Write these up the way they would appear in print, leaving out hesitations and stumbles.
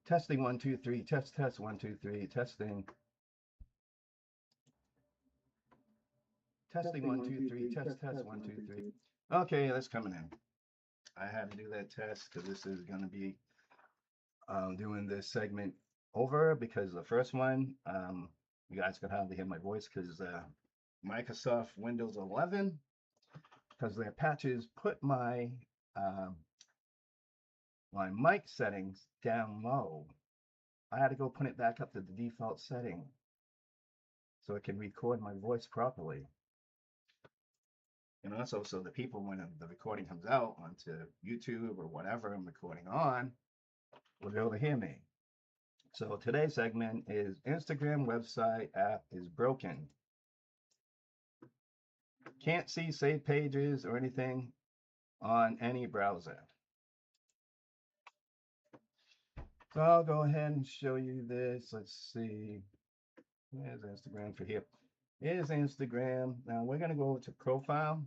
Testing 1 2 3. Test 1 2 3. Testing. Testing 1 2 3. Test 1 2 3. Okay, that's coming in. I had to do that test because this is going to be doing this segment over because the first one, you guys could hardly hear my voice because Microsoft Windows 11, because their patches put um, my mic settings down low. I had to go put it back up to the default setting so it can record my voice properly. And also, so the people, when the recording comes out onto YouTube or whatever I'm recording on, will be able to hear me. So today's segment is Instagram website app is broken. Can't see saved pages or anything on any browser. So I'll go ahead and show you this. Let's see. There's Instagram for here. Here's Instagram. Now we're going to go to profile.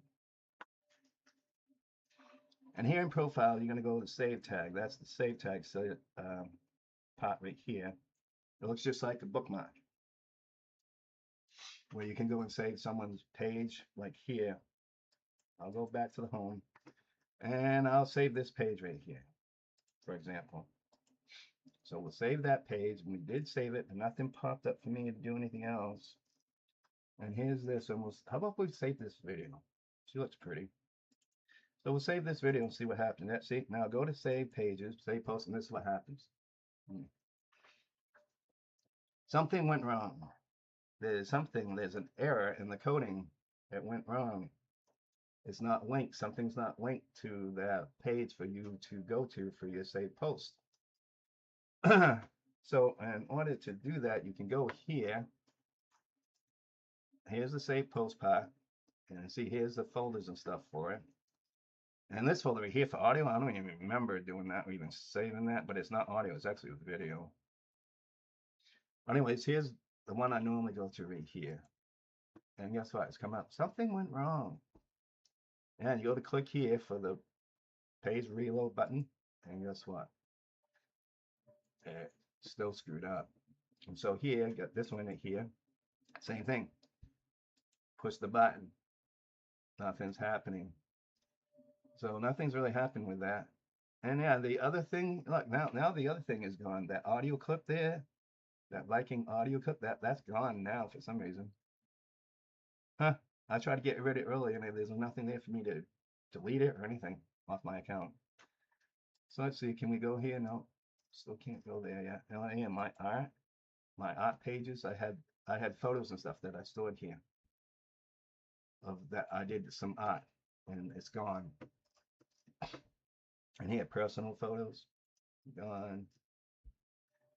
And here in profile, you're going to go to save tag. That's the save tag part right here. It looks just like a bookmark where you can go and save someone's page like here. I'll go back to the home and I'll save this page right here, for example. So we'll save that page. We did save it, and nothing popped up for me to do anything else. And here's this. And how about we save this video? She looks pretty. So we'll save this video and see what happens. That's it. Now go to save pages, save posts, and this is what happens. Something went wrong. There's an error in the coding that went wrong. It's not linked. Something's not linked to that page for you to go to for your saved post. So in order to do that, you can go here. Here's the save post part. And see, here's the folders and stuff for it. And this folder right here for audio, I don't even remember doing that or even saving that, but it's not audio, it's actually a video. Anyways, here's the one I normally go to right here. And guess what? It's come up. Something went wrong. And you go to click here for the page reload button. And guess what? It's still screwed up. And so here, got this one right here. Same thing. Push the button. Nothing's happening. So nothing's really happened with that. And yeah, the other thing, look, now the other thing is gone. That audio clip there, that Viking audio clip, that's gone now for some reason. Huh. I tried to get rid of it earlier, and there's nothing there for me to delete it or anything off my account. So let's see, can we go here? No, still can't go there yet. Now, yeah, my art pages, I had photos and stuff that I stored here of that I did some art, and it's gone. And here, personal photos, gone.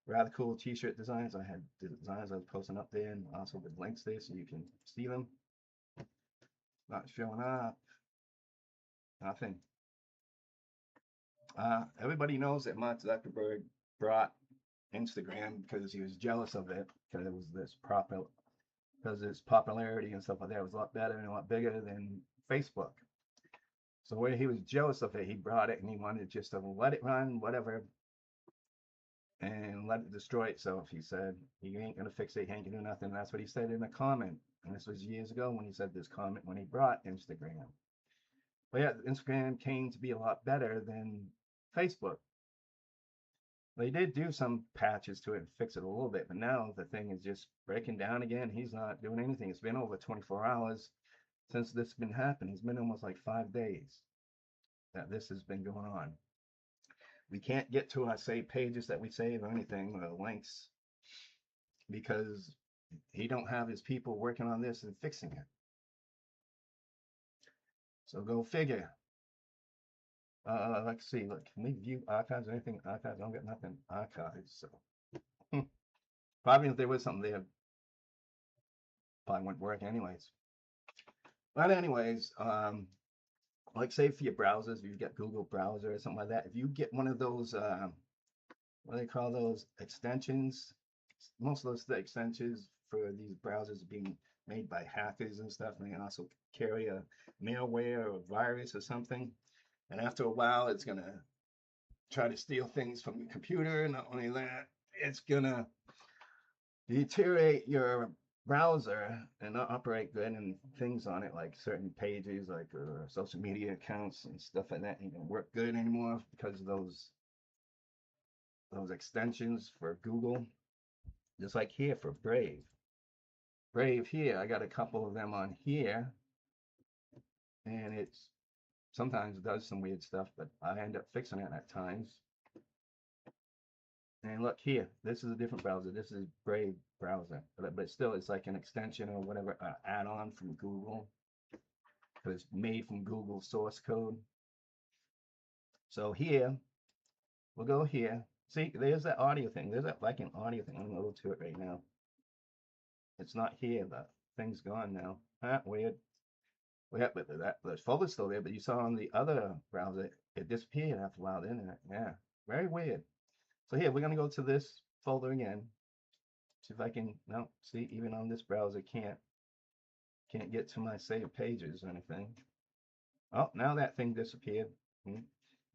Rather cool t-shirt designs. I had designs I was posting up there, and also with links there so you can see them. Not showing up. Nothing. Everybody knows that Mark Zuckerberg brought Instagram because he was jealous of it, because it was because its popularity and stuff like that was a lot better and a lot bigger than Facebook. So when he was jealous of it, he brought it and he wanted just to let it run, whatever, and let it destroy itself. He said he ain't gonna fix it, he ain't gonna do nothing. That's what he said in a comment. And this was years ago when he said this comment when he brought Instagram. But yeah, Instagram came to be a lot better than Facebook. They did do some patches to it and fix it a little bit, but now the thing is just breaking down again. He's not doing anything. It's been over 24 hours since this has been happening. It's been almost like 5 days that this has been going on. We can't get to our saved pages that we save or anything, or links, because he don't have his people working on this and fixing it. So go figure. Let's see. Look, can we view archives or anything? Archives, I don't get nothing. Archives. So probably if there was something there, probably wouldn't work anyways. But anyways, like say for your browsers, if you get Google browser or something like that, if you get one of those, what do they call those extensions? Most of those extensions for these browsers being made by hackers and stuff, and they also carry a malware or a virus or something. And after a while, it's gonna try to steal things from your computer. Not only that, it's gonna deteriorate your browser and not operate good and things on it, like certain pages, like social media accounts and stuff like that, ain't gonna work good anymore because of those extensions for Google. Just like here for Brave. Brave here, I got a couple of them on here, and it's sometimes it does some weird stuff, but I end up fixing it at times. And look here, this is a different browser. This is Brave browser, but still, it's like an extension or whatever, add-on from Google, but it's made from Google source code. So here, we'll go here. See, there's that audio thing. There's that like an audio thing. I'm gonna go to it right now. It's not here. The thing's gone now. Weird. Yeah, but the folder's still there. But you saw on the other browser, it disappeared after a while, didn't it? Yeah, very weird. So here, we're gonna go to this folder again. See if I can. No, see, even on this browser, can't get to my saved pages or anything. Oh, now that thing disappeared.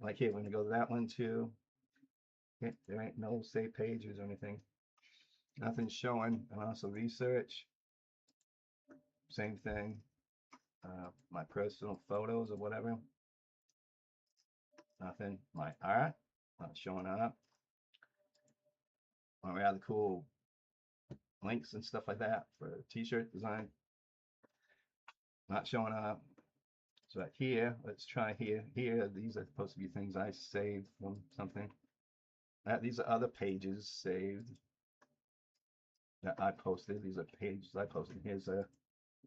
Like here, we're gonna go to that one too. There ain't no saved pages or anything. Nothing showing. And also research. Same thing. My personal photos or whatever. Nothing. My art not showing up. My rather cool links and stuff like that for t-shirt design. Not showing up. So here, let's try here. Here, these are supposed to be things I saved from something. These are other pages saved that I posted. These are pages I posted. Here's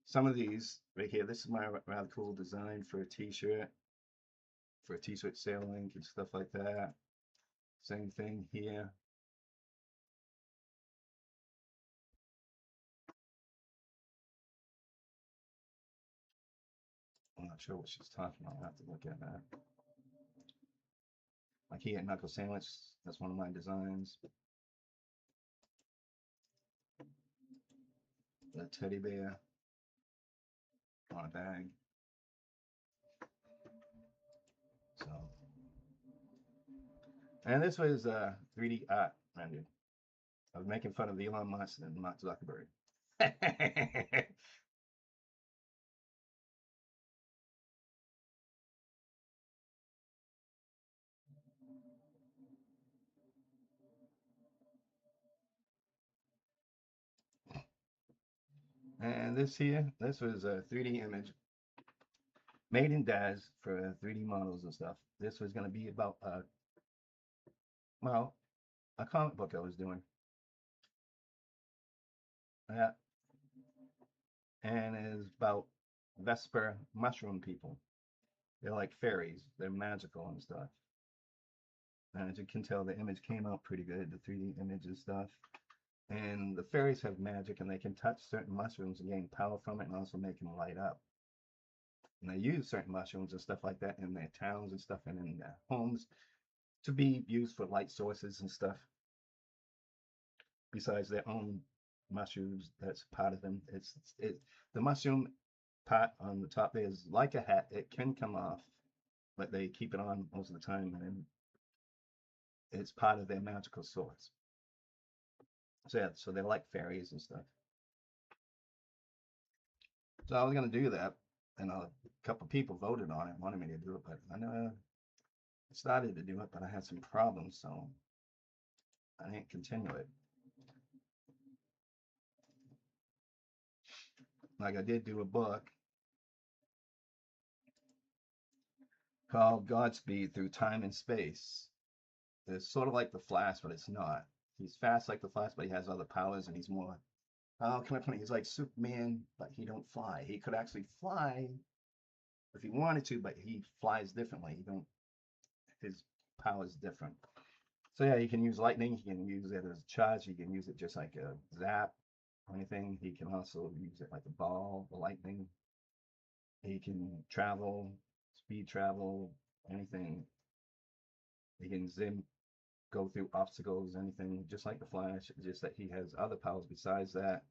some of these right here. This is my rather cool design for a t-shirt, sale link and stuff like that. Same thing here. I'm not sure what she's talking about. I have to look at that. Like here, knuckle sandwich. That's one of my designs. The teddy bear on a bag. So, and this was 3D art rendered. I was making fun of Elon Musk and Mark Zuckerberg. And this here, this was a 3D image made in DAZ for 3D models and stuff. This was going to be about, well, a comic book I was doing. Yeah. And it's about Vesper mushroom people. They're like fairies. They're magical and stuff. And as you can tell, the image came out pretty good, the 3D image and stuff. And the fairies have magic, and they can touch certain mushrooms and gain power from it, and also make them light up. And they use certain mushrooms and stuff like that in their towns and stuff, and in their homes to be used for light sources and stuff. Besides their own mushrooms, that's part of them. The mushroom part on the top there is like a hat. It can come off, but they keep it on most of the time, and it's part of their magical source. So yeah, so they're like fairies and stuff. So I was gonna do that, and a couple people voted on it, wanted me to do it, but I never started to do it, but I had some problems, so I didn't continue it. Like I did do a book called Godspeed Through Time and Space. It's sort of like the Flash, but it's not. He's fast like the Flash, but he has other powers, and he's more. How can I put it? He's like Superman, but he don't fly. He could actually fly if he wanted to, but he flies differently. He don't. His power is different. So yeah, you can use lightning. He can use it as a charge. He can use it just like a zap or anything. He can also use it like a ball, the lightning. He can travel, speed travel, anything. He can zim, go through obstacles, anything, just like the Flash. Just that he has other powers besides that,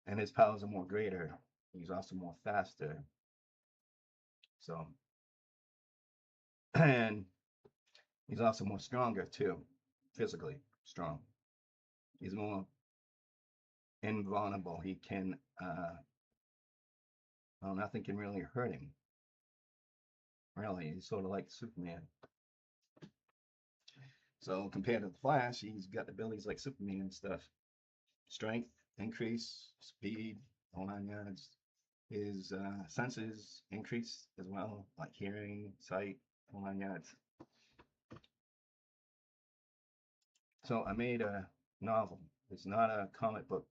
and his powers are more greater. He's also more faster. So, and He's also more stronger too, physically strong. He's more invulnerable. He can, well, nothing can really hurt him. Really, he's sort of like Superman. So compared to the Flash, he's got abilities like Superman and stuff. Strength increase, speed, all 9 yards. His senses increase as well, like hearing, sight, all 9 yards. So I made a novel. It's not a comic book,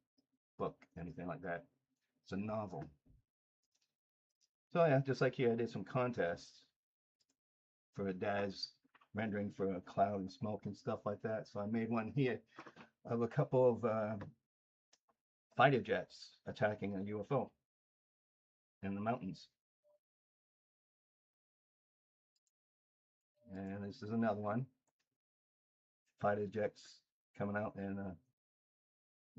anything like that. It's a novel. So yeah, just like here, I did some contests for a dad's rendering for a cloud and smoke and stuff like that. So I made one here of a couple of fighter jets attacking a UFO in the mountains. And this is another one. Fighter jets coming out and a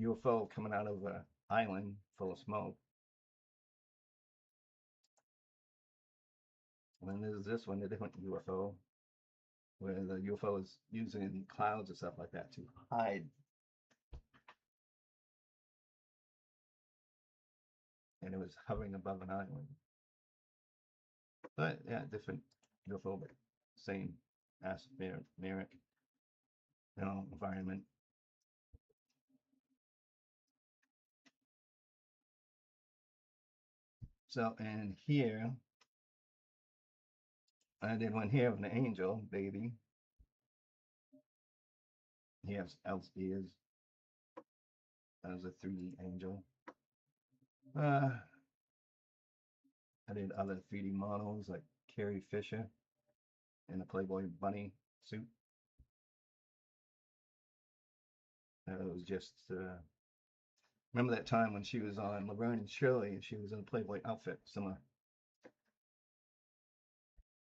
UFO coming out of an island full of smoke. And then there's this one, a different UFO, where the UFO is using clouds and stuff like that to hide. And it was hovering above an island. But yeah, different UFO, but same atmospheric, environment. So, and here, I did one here of an angel baby. He has elf ears. That was a 3D angel. I did other 3D models like Carrie Fisher in a Playboy bunny suit. It was just, remember that time when she was on Laverne and Shirley and she was in a Playboy outfit, similar.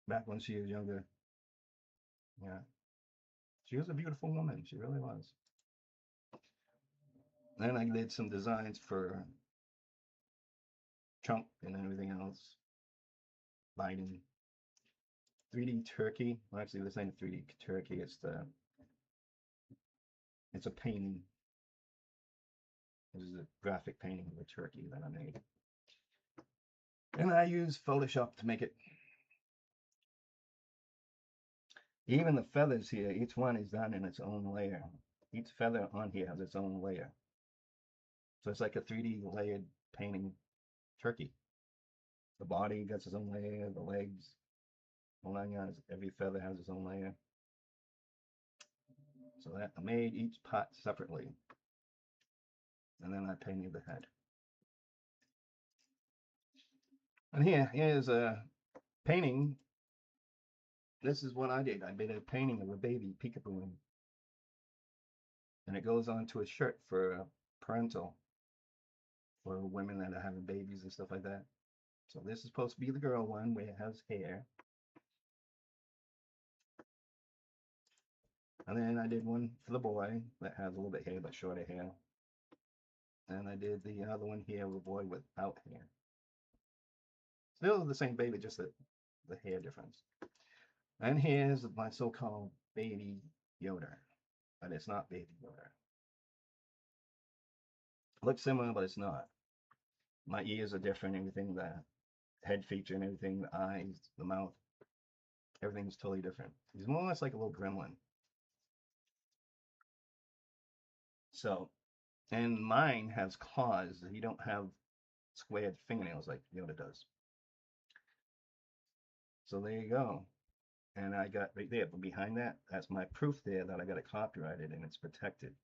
Back when she was younger. Yeah. She was a beautiful woman. She really was. Then I did some designs for Trump and everything else. Biden. 3D turkey. Well, actually, this ain't a 3D turkey. It's a painting. This is a graphic painting of a turkey that I made. And I use Photoshop to make it. Even the feathers here, each one is done in its own layer. Each feather on here has its own layer. So it's like a 3D layered painting turkey. The body gets its own layer, the legs, all 9 yards. Every feather has its own layer. So that I made each part separately. And then I painted the head. And here's a painting. This is what I did. I made a painting of a baby peekaboo. And it goes onto a shirt for a parental, for women that are having babies and stuff like that. So this is supposed to be the girl one where it has hair. And then I did one for the boy that has a little bit hair but shorter hair. And I did the other one here with a boy without hair. Still the same baby, just the hair difference. And here's my so-called baby Yoda, but it's not baby Yoda. It looks similar, but it's not. My ears are different, everything, the head feature and everything, the eyes, the mouth, everything's totally different. He's more or less like a little gremlin. So, and mine has claws. He don't have squared fingernails like Yoda does. So there you go. And I got right there, but behind that, that's my proof there that I got it copyrighted and it's protected.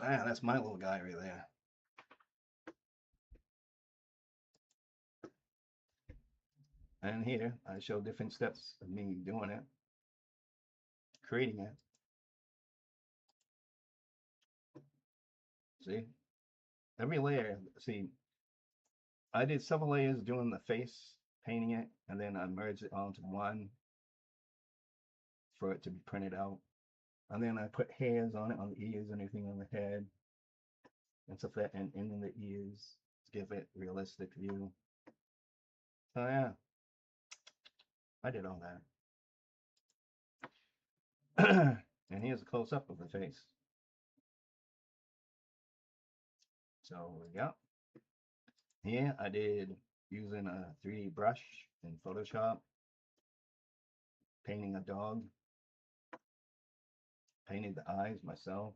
Ah, that's my little guy right there. And here I show different steps of me doing it, creating it. See, every layer, see, I did several layers doing the face, painting it, and then I merged it all into one for it to be printed out. And then I put hairs on it, on the ears and everything on the head and stuff like that, and in the ears to give it realistic view. So yeah, I did all that. And here's a close-up of the face. So yeah, here I did using a 3D brush in Photoshop, painting a dog, painted the eyes myself,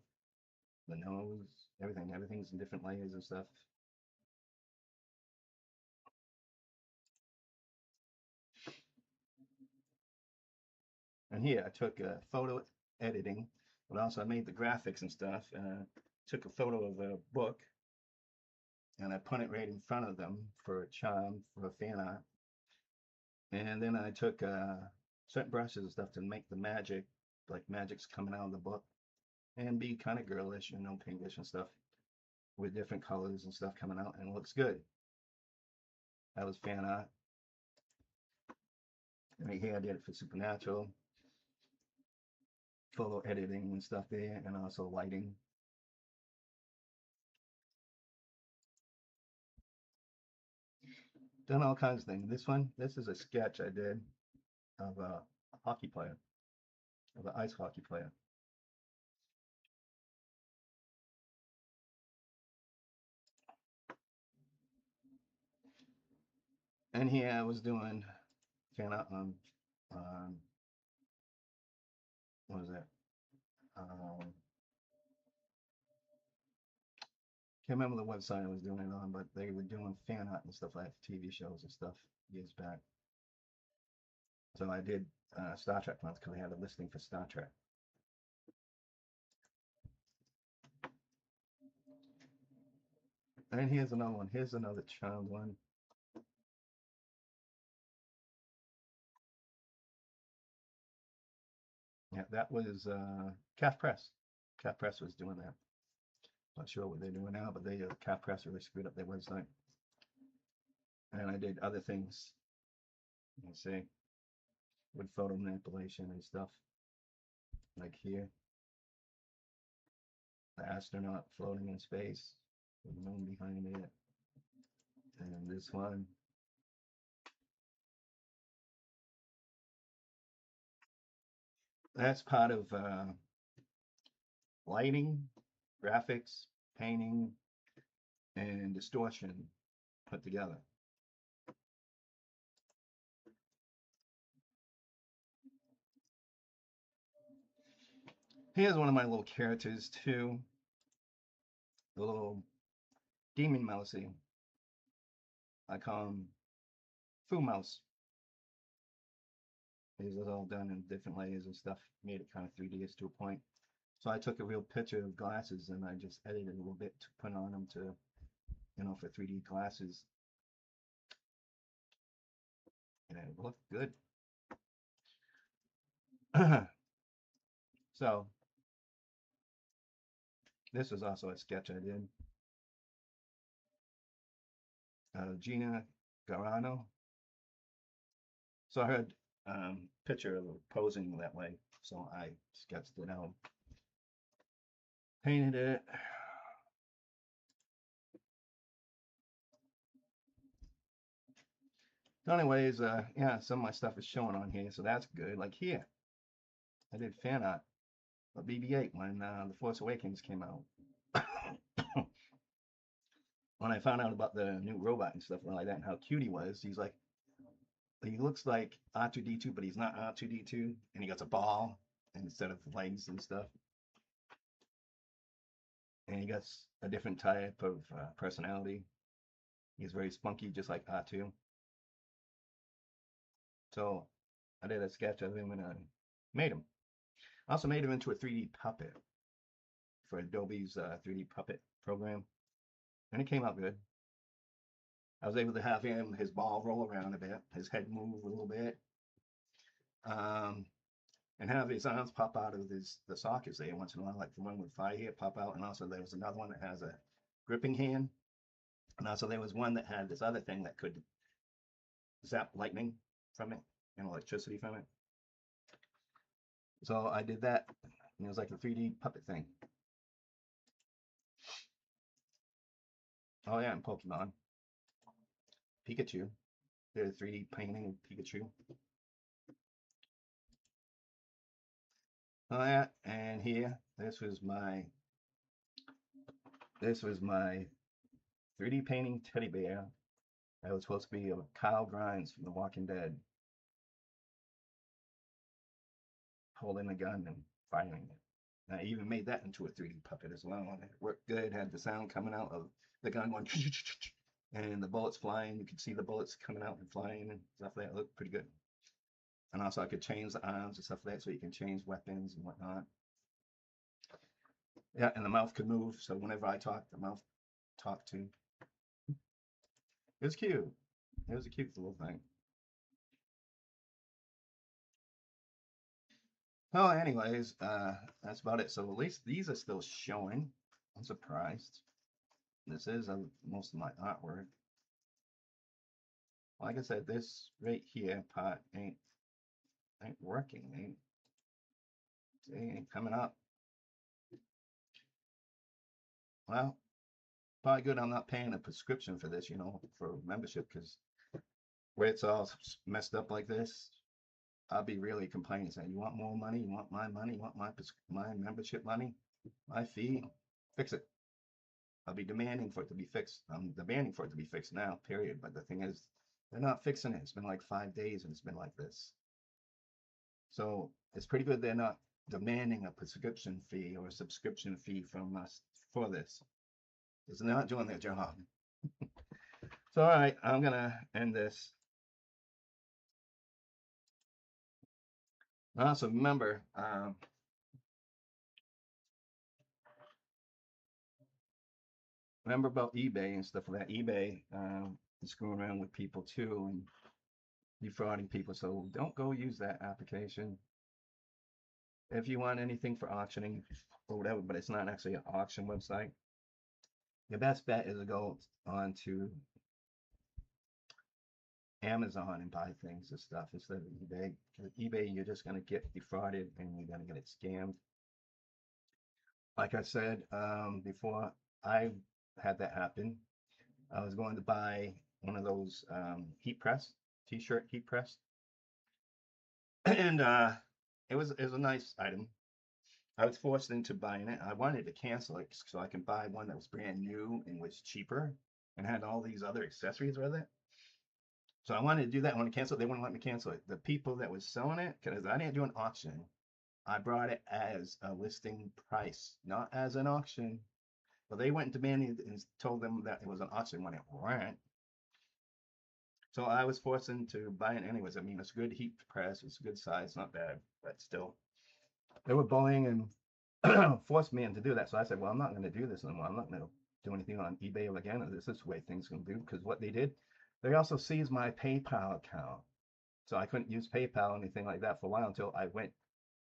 the nose, everything. Everything's in different layers and stuff. And here I took a photo editing, but also I made the graphics and stuff. Took a photo of a book and I put it right in front of them for a charm, for a fan art. And then I took certain brushes and stuff to make the magic, like magic's coming out of the book, and be kind of girlish, you know, pinkish and stuff, with different colors and stuff coming out, and it looks good. That was fan art. And right here I did it for Supernatural, photo editing and stuff there, and also lighting. Done all kinds of things. This is a sketch I did of a hockey player, of an ice hockey player. And here I was doing fan art on, what was that? Can't remember the website I was doing it on, but they were doing fan art and stuff like TV shows and stuff years back. So I did Star Trek ones because I had a listing for Star Trek. And here's another one. Here's another child one. Yeah, that was Calf Press. Calf Press was doing that. Not sure what they're doing now, but they Calf Press really screwed up their website. And I did other things. You see, with photo manipulation and stuff. Like here, the astronaut floating in space with the moon behind it. And this one, that's part of lighting, graphics, painting, and distortion put together. Here's one of my little characters too, the little demon mousey. I call him Foo Mouse. These are all done in different layers and stuff, made it kind of 3D to a point. So I took a real picture of glasses and I just edited a little bit to put on them to, you know, for 3D glasses. And it looked good. So this was also a sketch I did. Gina Garano. So I had picture of her posing that way. So I sketched it out, painted it. So anyways, yeah, some of my stuff is showing on here, so that's good. Like here, I did fan art of BB-8 when The Force Awakens came out. When I found out about the new robot and stuff like that and how cute he was, he looks like R2-D2, but he's not R2-D2, and he got a ball instead of legs and stuff. And he got a different type of personality. He's very spunky, just like R2. So I did a sketch of him and I made him. I also made him into a 3D puppet for Adobe's 3D puppet program, and it came out good. I was able to have his ball roll around a bit, his head move a little bit, and have his arms pop out of the sockets there once in a while, like the one with fire here pop out. And also there was another one that has a gripping hand, and also there was one that had this other thing that could zap lightning from it and electricity from it. So I did that, and it was like a 3D puppet thing. Oh yeah, and Pokemon. Pikachu. Did a 3D painting of Pikachu. Oh yeah, and here, this was my 3D painting teddy bear. That was supposed to be a Kyle Grimes from The Walking Dead, holding a gun and firing it. I even made that into a 3D puppet as well, and it worked good. Had the sound coming out of the gun going, and the bullets flying. You could see the bullets coming out and flying and stuff like that. It looked pretty good. And also, I could change the arms and stuff like that, so you can change weapons and whatnot. Yeah, and the mouth could move, so whenever I talked, the mouth talked too. It was cute. It was a cute little thing. Oh, anyways, that's about it. So at least these are still showing. I'm surprised. This is most of my artwork. Like I said, this right here part ain't working. Ain't coming up. Well, probably good I'm not paying a prescription for this, for membership, because where it's all messed up like this, I'll be really complaining, saying, "You want more money? You want my money? You want my membership money, my fee? Fix it." I'll be demanding for it to be fixed. I'm demanding for it to be fixed now, period. But the thing is, they're not fixing it. It's been like 5 days and it's been like this. So it's pretty good they're not demanding a prescription fee or a subscription fee from us for this. It's not doing their job. So, all right, I'm going to end this. Also, remember about eBay and stuff like that. eBay is screwing around with people too and defrauding people. So don't go use that application. If you want anything for auctioning or whatever, but it's not actually an auction website, your best bet is to go on to Amazon and buy things and stuff instead of eBay. Because eBay, you're just going to get defrauded and you're going to get it scammed. Like I said before, I had that happen. I was going to buy one of those heat press t-shirt heat press, and it was a nice item. I was forced into buying it. I wanted to cancel it so I can buy one that was brand new and was cheaper and had all these other accessories with it. So I wanted to do that. I wanted to cancel it. They wouldn't let me cancel it. The people that was selling it, because I didn't do an auction, I brought it as a listing price, not as an auction. But they went and demanded and told them that it was an auction when it weren't. So I was forced into buying it anyways. I mean, it's a good heat press. It's a good size, not bad, but still. They were bullying and forced me into do that. So I said, well, I'm not going to do this anymore. I'm not going to do anything on eBay again. This is the way things can do. Because what they did, they also seized my PayPal account. So I couldn't use PayPal or anything like that for a while until I went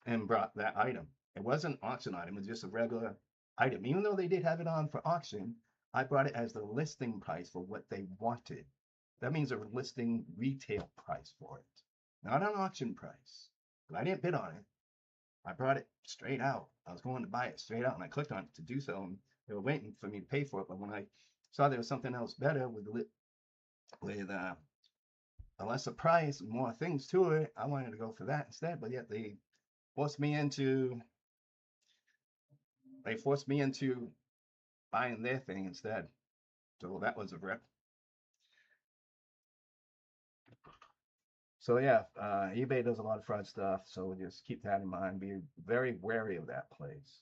and brought that item. It wasn't an auction item. It was just a regular item. Even though they did have it on for auction, I brought it as the listing price for what they wanted. That means a listing retail price for it, not an auction price. But I didn't bid on it. I brought it straight out. I was going to buy it straight out, and I clicked on it to do so, and they were waiting for me to pay for it. But when I saw there was something else better with a lesser price and more things to it, I wanted to go for that instead. But yet forced me into they forced me into buying their thing instead. So that was a rip. So yeah, eBay does a lot of fraud stuff. So just keep that in mind. Be very wary of that place.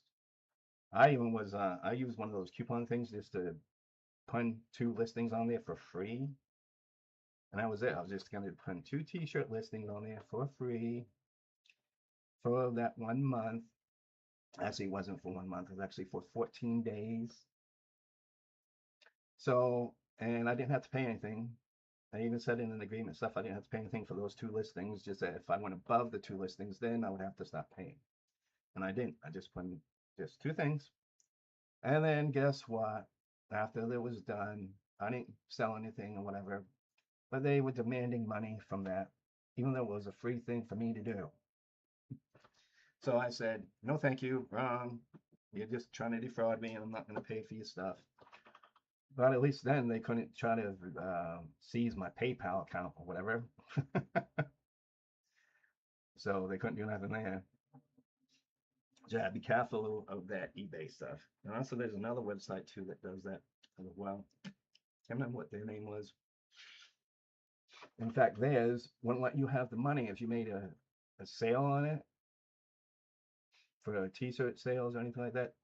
I used one of those coupon things just to put 2 listings on there for free, and that was it. I was just gonna put 2 T-shirt listings on there for free for that 1 month. Actually, it wasn't for 1 month. It was actually for 14 days. So, and I didn't have to pay anything. I even said in an agreement stuff I didn't have to pay anything for those 2 listings. Just that if I went above the 2 listings, then I would have to stop paying. And I didn't. I just put in just 2 things. And then guess what? After it was done, I didn't sell anything or whatever, but they were demanding money from that, even though it was a free thing for me to do. So I said, no, thank you, wrong. You're just trying to defraud me, and I'm not going to pay for your stuff. But at least then they couldn't try to seize my PayPal account or whatever. So they couldn't do nothing there. So yeah, be careful of that eBay stuff. And also, there's another website too that does that as well. I can't remember what their name was. In fact, theirs wouldn't let you have the money if you made a sale on it for a t-shirt sales or anything like that.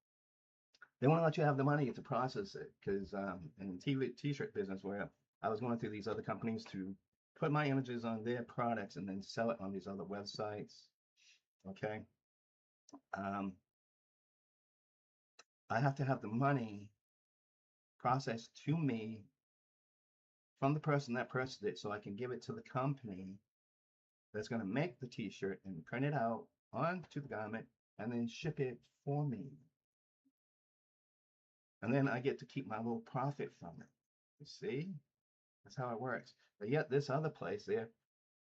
They won't let you have the money to process it because in the t-shirt business where I was going through these other companies to put my images on their products and then sell it on these other websites. Okay. Um, I have to have the money processed to me from the person that purchased it so I can give it to the company that's going to make the t-shirt and print it out onto the garment and then ship it for me. And then I get to keep my little profit from it. You see? That's how it works. But yet this other place there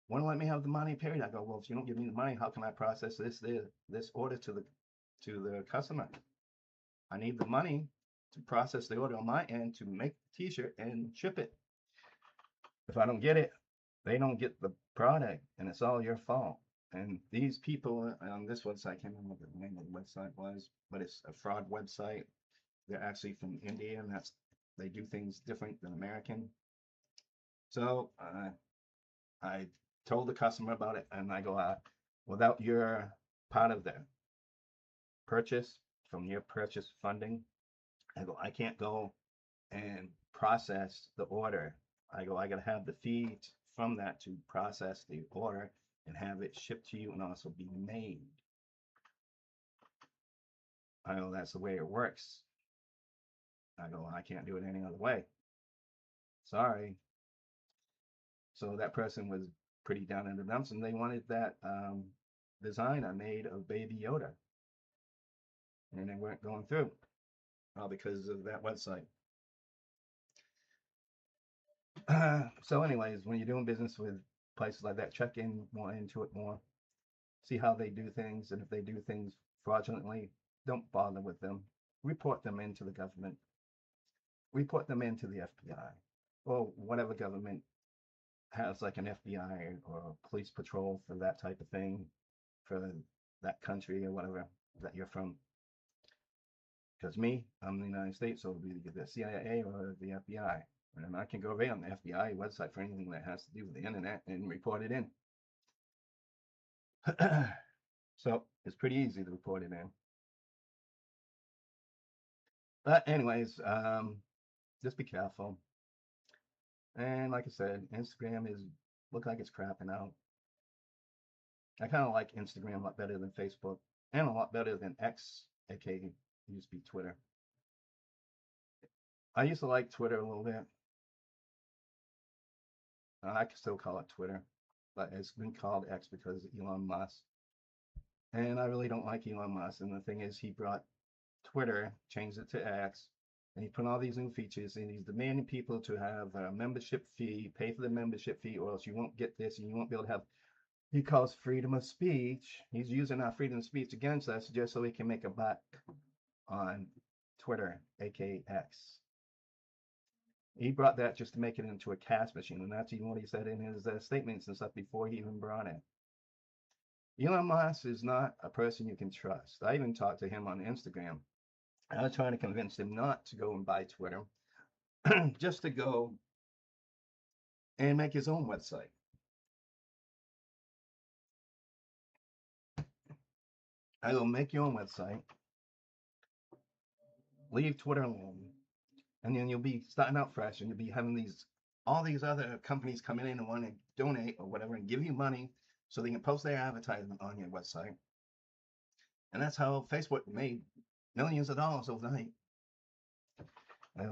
won't let me have the money, period. I go, well, if you don't give me the money, how can I process this order to the customer? I need the money to process the order on my end to make the t-shirt and ship it. If I don't get it, they don't get the product, and it's all your fault. And these people on this website, I can't remember what the name of the website was, but it's a fraud website. They're actually from India, and they do things different than American. So I told the customer about it, and I go, without your part of the purchase from your purchase funding, I go, I can't go and process the order. I go, I got to have the fee from that to process the order and have it shipped to you and also be made. I know that's the way it works. I go, I can't do it any other way. Sorry. So that person was pretty down in the dumps, and they wanted that design I made of Baby Yoda, and they weren't going through, all because of that website. So, anyways, when you're doing business with places like that, check in more into it more, see how they do things, and if they do things fraudulently, don't bother with them. Report them into the government. Report them into the FBI or whatever government has like an FBI or a police patrol for that type of thing for that country or whatever that you're from. Because me, I'm in the United States, so it'll be either the CIA or the FBI. And I can go away on the FBI website for anything that has to do with the internet and report it in. So it's pretty easy to report it in. But anyways, just be careful. And like I said, Instagram look like it's crapping out. I kind of like Instagram a lot better than Facebook and a lot better than X, aka used to be Twitter. I used to like Twitter a little bit. I can still call it Twitter, but it's been called X because of Elon Musk. And I really don't like Elon Musk. And the thing is, he brought Twitter, changed it to X, and he put all these new features, and he's demanding people to have a membership fee, pay for the membership fee, or else you won't get this, and you won't be able to have. He calls freedom of speech. He's using our freedom of speech against us just so he can make a buck on Twitter, aka X. He brought that just to make it into a cash machine, and that's even what he said in his statements and stuff before he even brought it. Elon Musk is not a person you can trust. I even talked to him on Instagram. I was trying to convince him not to go and buy Twitter, just to go and make his own website. I go, make your own website, leave Twitter alone, and then you'll be starting out fresh, and you'll be having all these other companies coming in and want to donate or whatever and give you money so they can post their advertisement on your website. And that's how Facebook made millions of dollars overnight.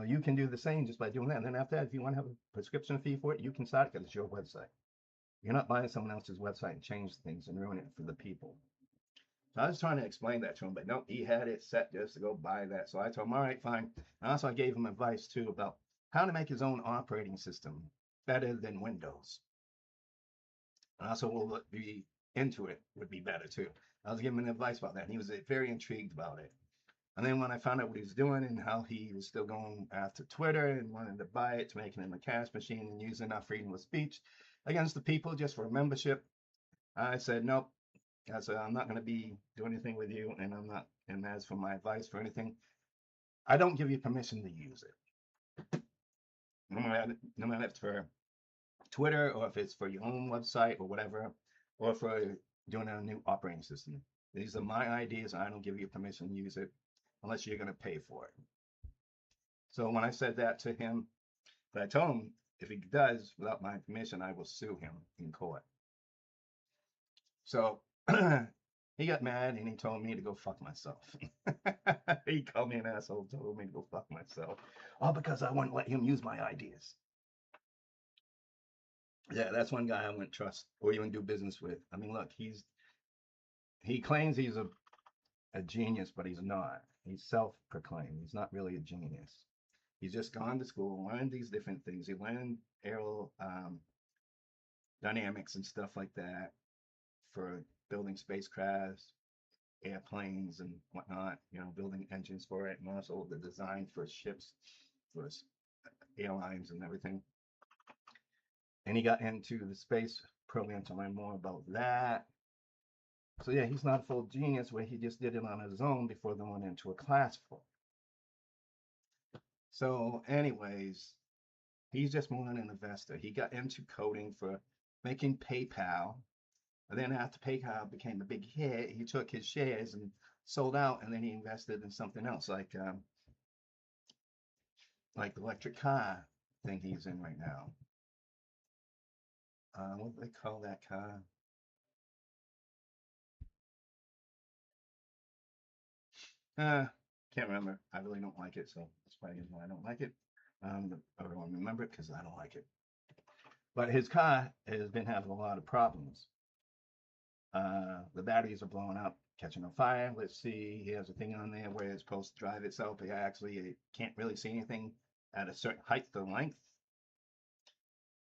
You can do the same just by doing that. And then after that, if you want to have a prescription fee for it, you can start it because it's your website. You're not buying someone else's website and change things and ruin it for the people. So I was trying to explain that to him, but no, he had it set just to go buy that. So I told him, all right, fine. And also I gave him advice too about how to make his own operating system better than Windows. And also will be into it would be better too. I was giving him advice about that, and he was very intrigued about it. And then when I found out what he was doing and how he was still going after Twitter and wanted to buy it to make it in a cash machine and using our freedom of speech against the people just for a membership, I said, nope, I said, I'm not going to be doing anything with you, and I'm not. And as for my advice for anything, I don't give you permission to use it. No matter if it's for Twitter or if it's for your own website or whatever, or for doing a new operating system. These are my ideas, and I don't give you permission to use it unless you're going to pay for it. So when I said that to him, but I told him if he does without my permission, I will sue him in court. So he got mad and he told me to go fuck myself. He called me an asshole, told me to go fuck myself. All because I wouldn't let him use my ideas. Yeah, that's one guy I wouldn't trust or even do business with. I mean, look, he claims he's a genius, but he's not. He's self-proclaimed. He's not really a genius. He's just gone to school, learned these different things. He learned aero dynamics and stuff like that for building spacecrafts, airplanes, and whatnot. You know, building engines for it, and also the design for ships, for airlines and everything. And he got into the space program to learn more about that. So yeah, he's not a full genius where he just did it on his own before going into a class for. So anyways, he's just more an investor. He got into coding for making PayPal. And then after PayPal became a big hit, he took his shares and sold out, and then he invested in something else, like the electric car thing he's in right now. What do they call that car? Can't remember. I really don't like it, so that's probably why I don't like it. I don't remember it because I don't like it. But his car has been having a lot of problems. The batteries are blowing up, catching on fire. Let's see, he has a thing on there where it's supposed to drive itself, but actually it can't really see anything at a certain height or length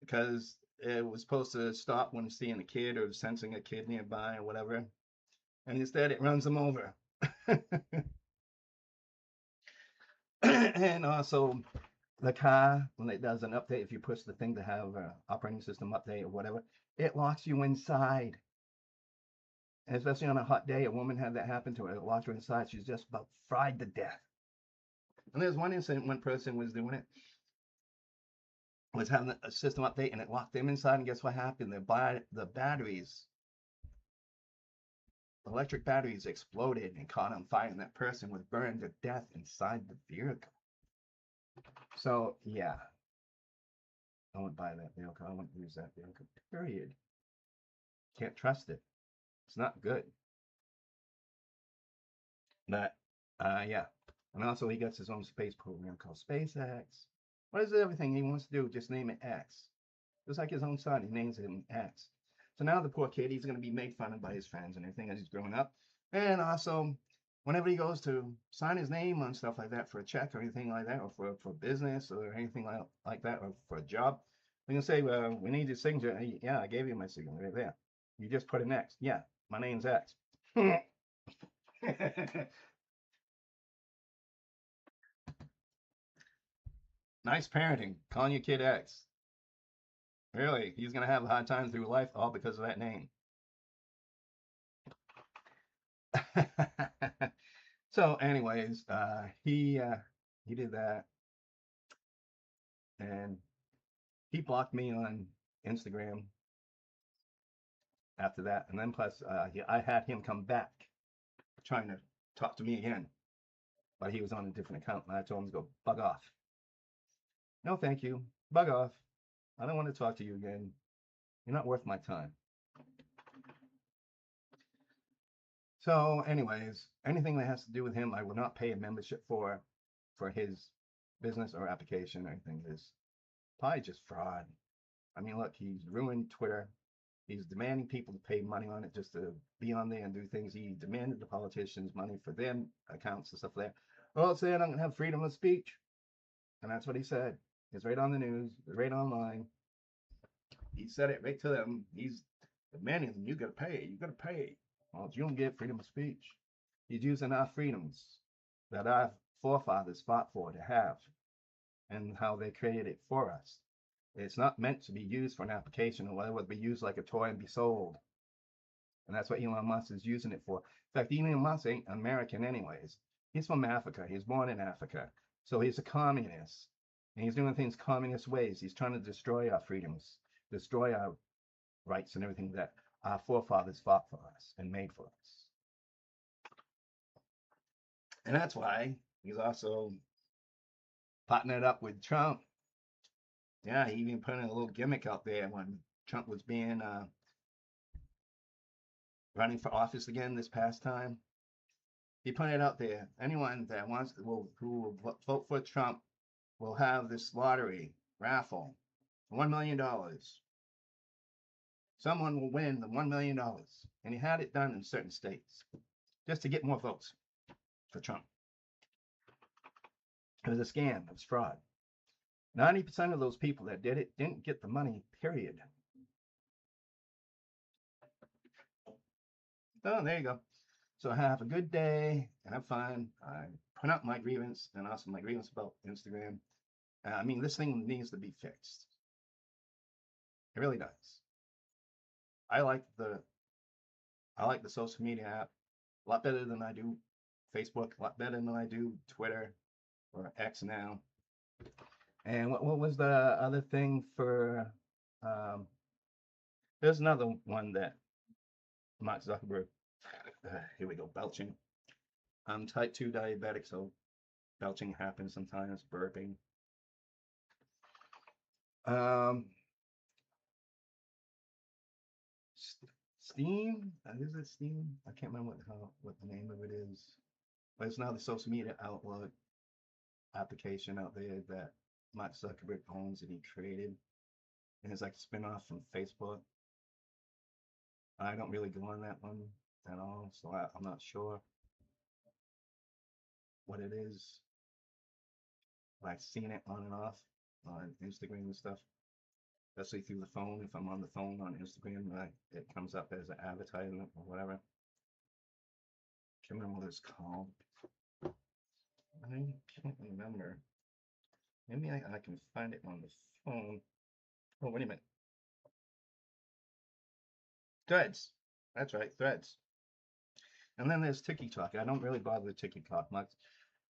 because it was supposed to stop when seeing a kid or sensing a kid nearby or whatever. And instead it runs them over. And also the car, when it does an update, if you push the thing to have an operating system update or whatever, it locks you inside. And especially on a hot day, a woman had that happen to her. It locked her inside. She's just about fried to death. And there's one incident, one person was doing it, was having a system update, and it locked them inside. And guess what happened? The batteries, electric batteries exploded and caught on fire, and that person was burned to death inside the vehicle. So, yeah. I wouldn't buy that vehicle. I wouldn't use that vehicle, period. Can't trust it. It's not good. But, yeah. And also, he gets his own space program called SpaceX. What is everything he wants to do? Just name it X. Just like his own son, he names him X. So now the poor kid, he's going to be made fun of by his friends and everything as he's growing up. And also, whenever he goes to sign his name on stuff like that for a check or anything like that, or for business or anything like that, or for a job, they're going to say, well, we need your signature. Hey, yeah, I gave you my signature right there. You just put an X. Yeah, my name's X. Nice parenting, calling your kid X. Really, he's going to have a hard time through life all because of that name. So anyways, he did that, and he blocked me on Instagram after that. And then plus, I had him come back trying to talk to me again, but he was on a different account, and I told him to go bug off. No, thank you. Bug off. I don't want to talk to you again. You're not worth my time. So anyways, anything that has to do with him, I will not pay a membership for his business or application or anything. Is probably just fraud. I mean, look, he's ruined Twitter. He's demanding people to pay money on it just to be on there and do things. He demanded the politicians money for their accounts and stuff like that. Well, saying I'm going to have freedom of speech. And that's what he said. It's right on the news, right online. He said it right to them. He's demanding them, you got to pay. You got to pay. Well, you don't get freedom of speech. He's using our freedoms that our forefathers fought for to have and how they created it for us. It's not meant to be used for an application or whatever, to be used like a toy and be sold. And that's what Elon Musk is using it for. In fact, Elon Musk ain't American anyways. He's from Africa. He was born in Africa. So he's a communist. And he's doing things communist ways. He's trying to destroy our freedoms, destroy our rights and everything that our forefathers fought for us and made for us. And that's why he's also partnered up with Trump. Yeah, he even put in a little gimmick out there when Trump was being running for office again this past time. He put it out there. Anyone that wants who will vote for Trump will have this lottery raffle, $1 million. Someone will win the $1 million. And he had it done in certain states just to get more votes for Trump. It was a scam. It was fraud. 90% of those people that did it didn't get the money, period. Oh, there you go. So have a good day and have fun. I put out my grievance and also my grievance about Instagram. I mean, this thing needs to be fixed. It really does. I like the social media app a lot better than I do Facebook, a lot better than I do Twitter or X now. And what was the other thing for? There's another one that Mark Zuckerberg. Here we go, belching. I'm type 2 diabetic, so belching happens sometimes, burping. Steam? Is it Steam? I can't remember what the name of it is. But it's now the social media outlook application out there that Mark Zuckerberg owns and he created. And it's like a spin-off from Facebook. I don't really go on that one at all, so I'm not sure what it is. But I've seen it on and off on Instagram and stuff, especially through the phone. If I'm on the phone on Instagram, it comes up as an advertisement or whatever. Can't remember what it's called. I can't remember. Maybe I can find it on the phone. Oh, wait a minute. Threads. That's right, Threads. And then there's TikTok. I don't really bother with TikTok much.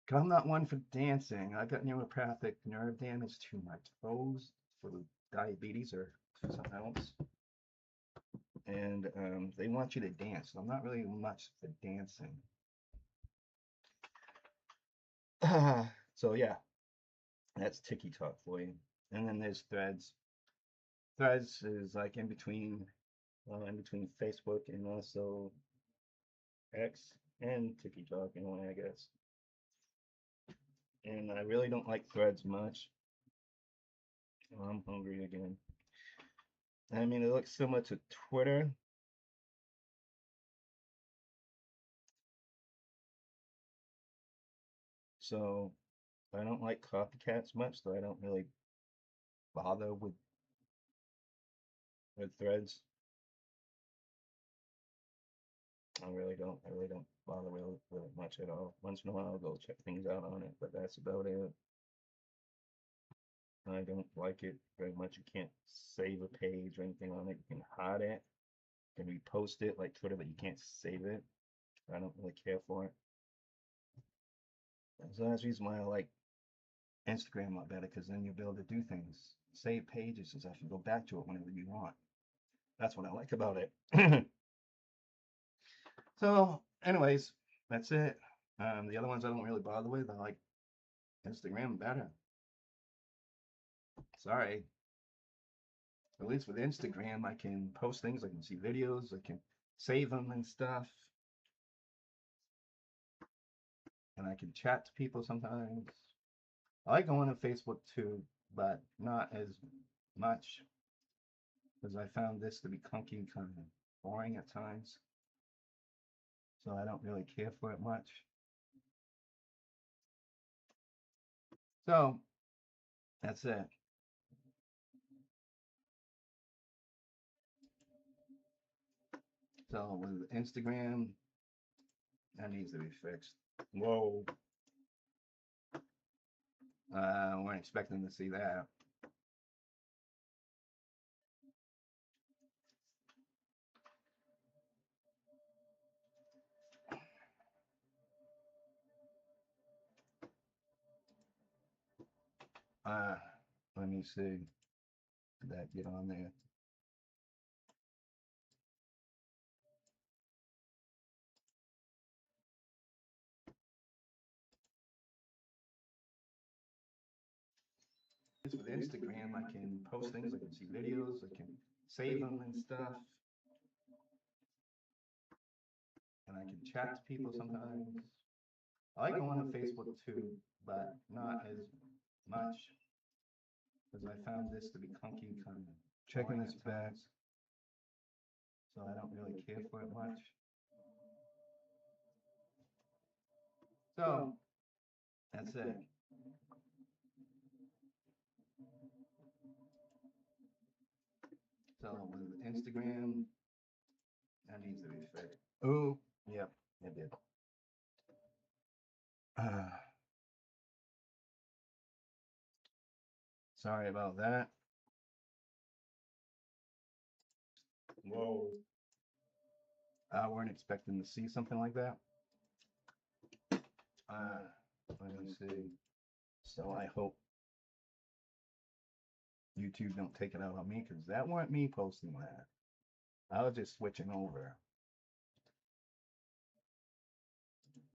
Cause I'm not one for dancing. I got neuropathic nerve damage to my toes for diabetes or something else. And they want you to dance. So I'm not really much for dancing. So yeah, that's TikTok for you. And then there's Threads. Threads is like in between Facebook and also X and TikTok in a way, I guess. And I really don't like Threads much. Oh, I'm hungry again. I mean, it looks similar to Twitter. So I don't like copycats much, so I don't really bother with Threads. I really don't bother with it much at all. Once in a while I'll go check things out on it, but that's about it. I don't like it very much. You can't save a page or anything on it. You can hide it. You can repost it like Twitter, but you can't save it. I don't really care for it. So that's the reason why I like Instagram a lot better, because then you'll be able to do things. Save pages and stuff. You go back to it whenever you want. That's what I like about it. So, anyways, that's it. The other ones I don't really bother with. I like Instagram better. Sorry. At least with Instagram, I can post things. I can see videos. I can save them and stuff. And I can chat to people sometimes. I like going to Facebook too, but not as much, because I found this to be clunky and kind of boring at times. So I don't really care for it much. So that's it. So with Instagram, that needs to be fixed. Whoa. Weren't expecting to see that. Let me see. Did that get on there? With Instagram, I can post things, I can see videos, I can save them and stuff. And I can chat to people sometimes. I like going on Facebook too, but not as much because I found this to be clunky, kind of checking this back. So I don't really care for it much. So that's it. So with Instagram, that needs to be fixed. Oh, yep, it did. Sorry about that. Whoa. I weren't expecting to see something like that. Let me see. So I hope YouTube don't take it out on me because that weren't me posting that. I was just switching over.